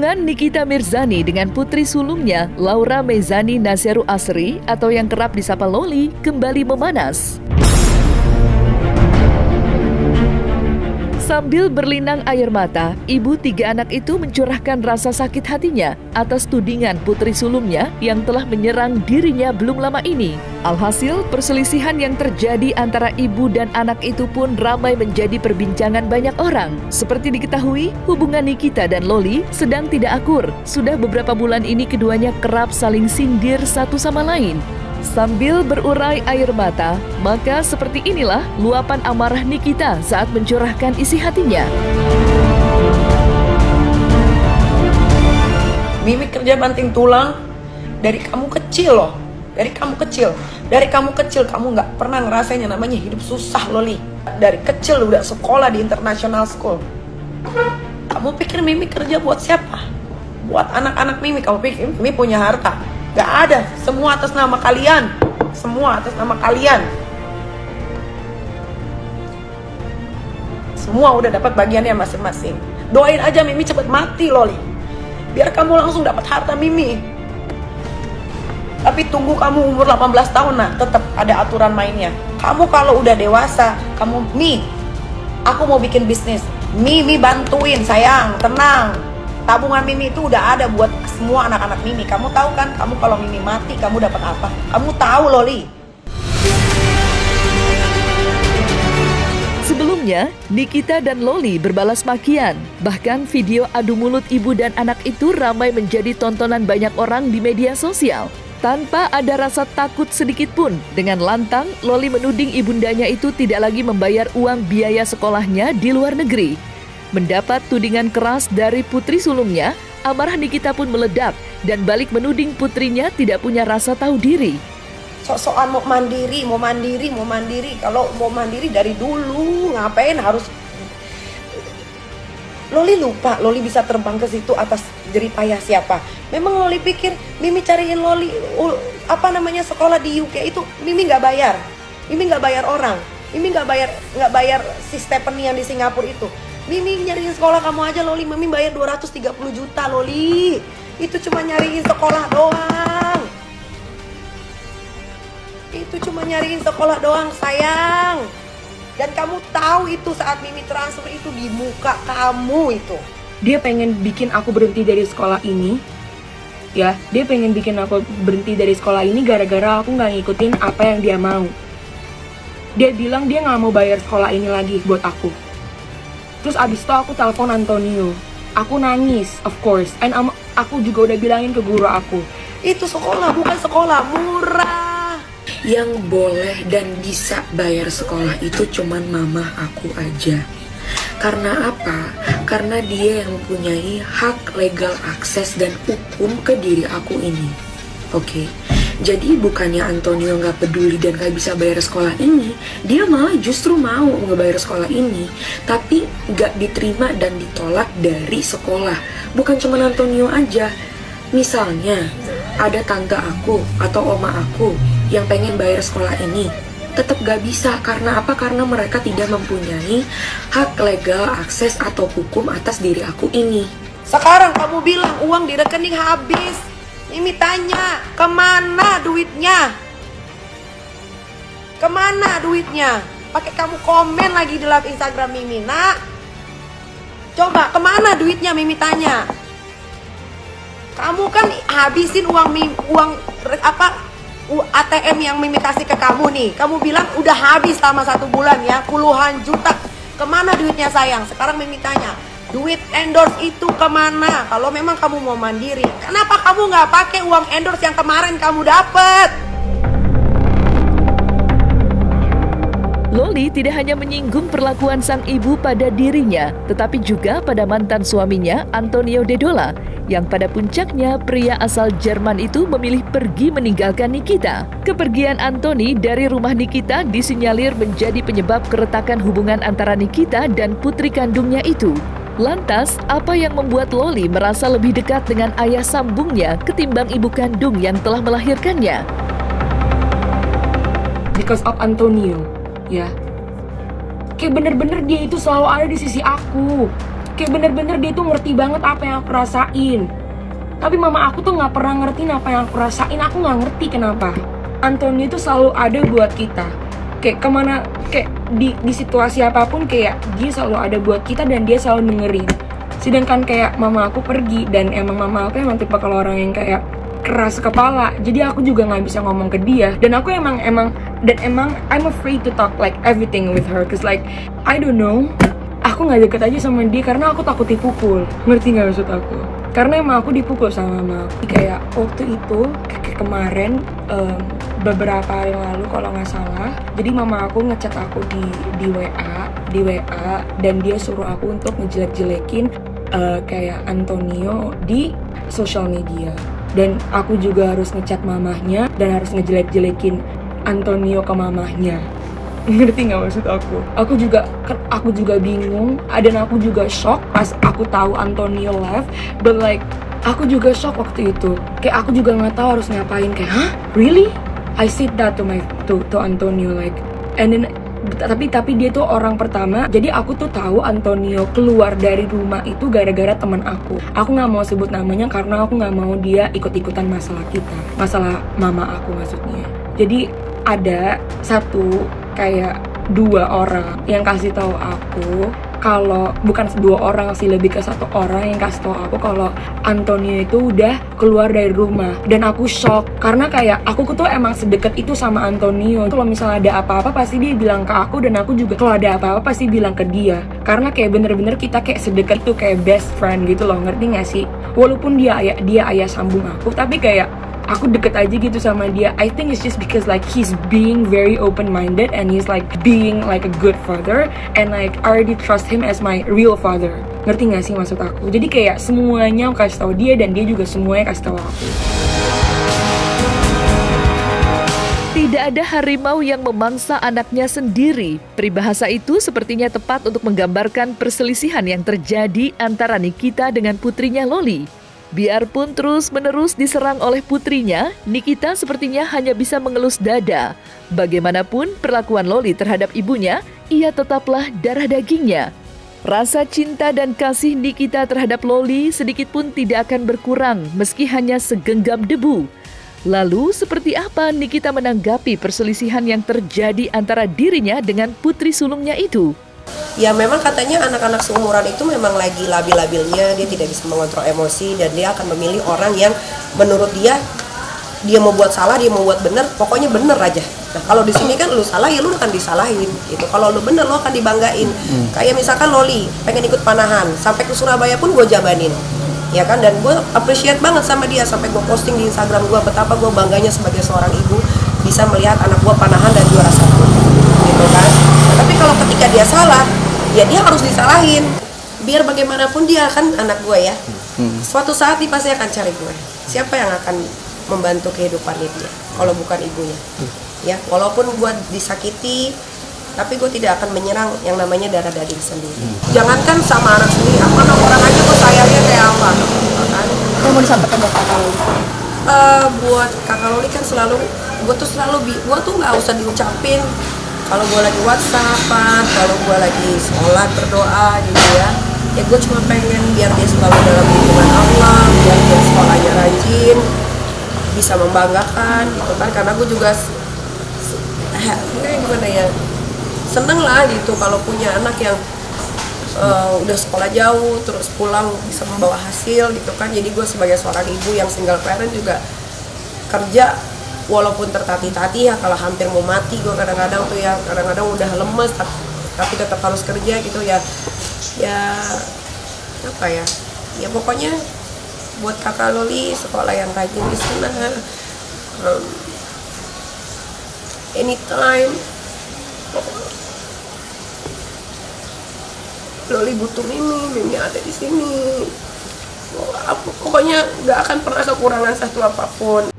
Hubungan Nikita Mirzani dengan putri sulungnya Laura Mezani Naseru Asri atau yang kerap disapa Loli kembali memanas. Sambil berlinang air mata, ibu tiga anak itu mencurahkan rasa sakit hatinya atas tudingan putri sulungnya yang telah menyerang dirinya belum lama ini. Alhasil, perselisihan yang terjadi antara ibu dan anak itu pun ramai menjadi perbincangan banyak orang. Seperti diketahui, hubungan Nikita dan Loli sedang tidak akur. Sudah beberapa bulan ini keduanya kerap saling sindir satu sama lain. Sambil berurai air mata, maka seperti inilah luapan amarah Nikita saat mencurahkan isi hatinya. Mimi kerja banting tulang dari kamu kecil loh. Dari kamu kecil kamu nggak pernah ngerasain yang namanya hidup susah, Loli. Dari kecil udah sekolah di international school. Kamu pikir Mimi kerja buat siapa? Buat anak-anak Mimi. Kamu pikir Mimi punya harta? Gak ada, semua atas nama kalian. Semua atas nama kalian. Semua udah dapat bagiannya masing-masing. Doain aja Mimi cepet mati, Loli. Biar kamu langsung dapat harta Mimi. Tapi tunggu kamu umur 18 tahun, nah tetap ada aturan mainnya. Kamu kalau udah dewasa, kamu aku mau bikin bisnis. Mimi bantuin, sayang, tenang. Tabungan Mimi itu udah ada buat semua anak-anak Mimi. Kamu tahu kan, kamu kalau Mimi mati, kamu dapat apa? Kamu tahu, Loli. Sebelumnya, Nikita dan Loli berbalas makian. Bahkan video adu mulut ibu dan anak itu ramai menjadi tontonan banyak orang di media sosial. Tanpa ada rasa takut sedikit pun, dengan lantang Loli menuding ibundanya itu tidak lagi membayar uang biaya sekolahnya di luar negeri. Mendapat tudingan keras dari putri sulungnya, amarah Nikita pun meledak dan balik menuding putrinya tidak punya rasa tahu diri. Sok-sokan mau mandiri. Kalau mau mandiri dari dulu, ngapain harus... Loli lupa, Loli bisa terbang ke situ atas jerih payah siapa? Memang Loli pikir Mimi cariin Loli sekolah di UK itu Mimi nggak bayar. Mimi nggak bayar orang. Mimi nggak bayar si Stephanie yang di Singapura itu. Mimi nyariin sekolah kamu aja, Loli. Mimi bayar 230 juta, Loli. Itu cuma nyariin sekolah doang. Sayang. Dan kamu tahu itu saat Mimi transfer itu di muka kamu itu. Dia pengen bikin aku berhenti dari sekolah ini. Ya, dia pengen bikin aku berhenti dari sekolah ini gara-gara aku nggak ngikutin apa yang dia mau. Dia bilang dia nggak mau bayar sekolah ini lagi buat aku. Terus abis itu aku telepon Antonio. Aku nangis, of course. And aku juga udah bilangin ke guru aku. Itu sekolah, bukan sekolah murah. Yang boleh dan bisa bayar sekolah itu cuman mama aku aja. Karena apa? Karena dia yang mempunyai hak legal akses dan hukum ke diri aku ini. Oke? Jadi bukannya Antonio nggak peduli dan nggak bisa bayar sekolah ini, dia malah justru mau ngebayar sekolah ini, tapi nggak diterima dan ditolak dari sekolah. Bukan cuma Antonio aja. Misalnya ada tante aku atau oma aku yang pengen bayar sekolah ini, tetap gak bisa. Karena apa? Karena mereka tidak mempunyai hak legal akses atau hukum atas diri aku ini. Sekarang kamu bilang uang di rekening habis. Mimi tanya, kemana duitnya? Kemana duitnya? Pakai kamu komen lagi di live Instagram Mimi, nak. Coba, kemana duitnya? Mimi tanya. Kamu kan habisin uang ATM yang Mimi kasih ke kamu nih. Kamu bilang udah habis selama 1 bulan ya, puluhan juta. Kemana duitnya, sayang? Sekarang Mimi tanya, duit endorse itu kemana? Kalau memang kamu mau mandiri, kenapa kamu nggak pakai uang endorse yang kemarin kamu dapat? Loli tidak hanya menyinggung perlakuan sang ibu pada dirinya, tetapi juga pada mantan suaminya Antonio Dedola, yang pada puncaknya pria asal Jerman itu memilih pergi meninggalkan Nikita. Kepergian Anthony dari rumah Nikita disinyalir menjadi penyebab keretakan hubungan antara Nikita dan putri kandungnya itu. Lantas, apa yang membuat Loli merasa lebih dekat dengan ayah sambungnya ketimbang ibu kandung yang telah melahirkannya? Because of Antonio, ya. Kayak bener-bener dia itu selalu ada di sisi aku. Kayak bener-bener dia tuh ngerti banget apa yang aku rasain. Tapi mama aku tuh nggak pernah ngertiin apa yang aku rasain. Aku nggak ngerti kenapa. Antonio itu selalu ada buat kita. Kayak kemana, kayak di situasi apapun, kayak dia selalu ada buat kita dan dia selalu dengerin. Sedangkan kayak mama aku pergi, dan emang mama aku emang tipe kalau orang yang kayak keras kepala, jadi aku juga nggak bisa ngomong ke dia. Dan aku emang I'm afraid to talk like everything with her, cause like I don't know, aku nggak deket aja sama dia karena aku takut dipukul. Ngerti nggak maksud aku? Karena emang aku dipukul sama mama aku. Kayak waktu itu, kayak kemarin, beberapa hari lalu kalau nggak salah, jadi mama aku ngechat aku di WA, dan dia suruh aku untuk ngejelek-jelekin kayak Antonio di sosial media. Dan aku juga harus ngechat mamahnya dan harus ngejelek-jelekin Antonio ke mamahnya. Ngerti nggak maksud aku? Aku juga bingung, dan aku juga shock pas aku tahu Antonio left. But like, aku juga shock waktu itu. Kayak aku juga nggak tahu harus ngapain. Kayak, hah? Really? I said that to Antonio, like, and then tapi dia tuh orang pertama. Jadi aku tuh tahu Antonio keluar dari rumah itu gara-gara teman aku. Aku nggak mau sebut namanya karena aku nggak mau dia ikut-ikutan masalah kita, masalah mama aku maksudnya. Jadi ada kayak 2 orang yang kasih tahu aku, kalau bukan 2 orang sih, lebih ke 1 orang yang kasih tahu aku kalau Antonio itu udah keluar dari rumah. Dan aku shock karena kayak aku tuh emang sedekat itu sama Antonio. Kalau misalnya ada apa-apa pasti dia bilang ke aku, dan aku juga kalau ada apa-apa pasti bilang ke dia. Karena kayak bener-bener kita kayak sedekat itu, kayak best friend gitu loh, ngerti gak sih? Walaupun dia ayah sambung aku, tapi kayak aku deket aja gitu sama dia. I think it's just because like he's being very open-minded and he's like being like a good father, and like I already trust him as my real father. Ngerti gak sih maksud aku? Jadi kayak semuanya aku kasih tahu dia, dan dia juga semuanya kasih tahu aku. Tidak ada harimau yang memangsa anaknya sendiri. Peribahasa itu sepertinya tepat untuk menggambarkan perselisihan yang terjadi antara Nikita dengan putrinya Loli. Biarpun terus-menerus diserang oleh putrinya, Nikita sepertinya hanya bisa mengelus dada. Bagaimanapun perlakuan Loli terhadap ibunya, ia tetaplah darah dagingnya. Rasa cinta dan kasih Nikita terhadap Loli sedikit pun tidak akan berkurang meski hanya segenggam debu. Lalu seperti apa Nikita menanggapi perselisihan yang terjadi antara dirinya dengan putri sulungnya itu? Ya memang katanya anak-anak seumuran itu memang lagi labil-labilnya, dia tidak bisa mengontrol emosi, dan dia akan memilih orang yang menurut dia mau buat salah, dia mau buat bener, pokoknya bener aja. Nah kalau di sini kan lu salah ya lu akan disalahin gitu, kalau lu bener lu akan dibanggain. Kayak misalkan Loli pengen ikut panahan, sampai ke Surabaya pun gue jabanin, ya kan, dan gue appreciate banget sama dia, sampai gue posting di Instagram gue betapa gue bangganya sebagai seorang ibu bisa melihat anak gue panahan dan juara 1 gitu kan. Tapi kalau ketika dia salah, ya dia harus disalahin. Biar bagaimanapun dia kan anak gue ya. Suatu saat dia pasti akan cari gue. Siapa yang akan membantu kehidupannya dia kalau bukan ibunya? Ya, walaupun gue disakiti, tapi gue tidak akan menyerang yang namanya darah daging sendiri. Jangankan sama anak sendiri, sama orang aja gue sayangnya kayak apa, kan? Kamu mau disampaikan buat kakak Loli? Buat kakak Loli kan gue tuh nggak usah diucapin. Kalau gue lagi WhatsAppan, kalau gue lagi sholat berdoa gitu ya gue cuma pengen biar dia selalu dalam lindungan Allah, biar dia sekolahnya rajin, bisa membanggakan gitu kan. Karena gue juga gimana ya, seneng lah gitu kalau punya anak yang udah sekolah jauh terus pulang bisa membawa hasil gitu kan. Jadi gue sebagai seorang ibu yang single parent juga kerja walaupun tertatih-tatih ya, kalau hampir mau mati gue kadang-kadang tuh ya, kadang-kadang udah lemes tapi tetap harus kerja gitu ya apa ya, ya pokoknya buat kakak Loli sekolah yang rajin di sana, anytime Loli butuh Mimi ada di sini, pokoknya nggak akan pernah kekurangan satu apapun.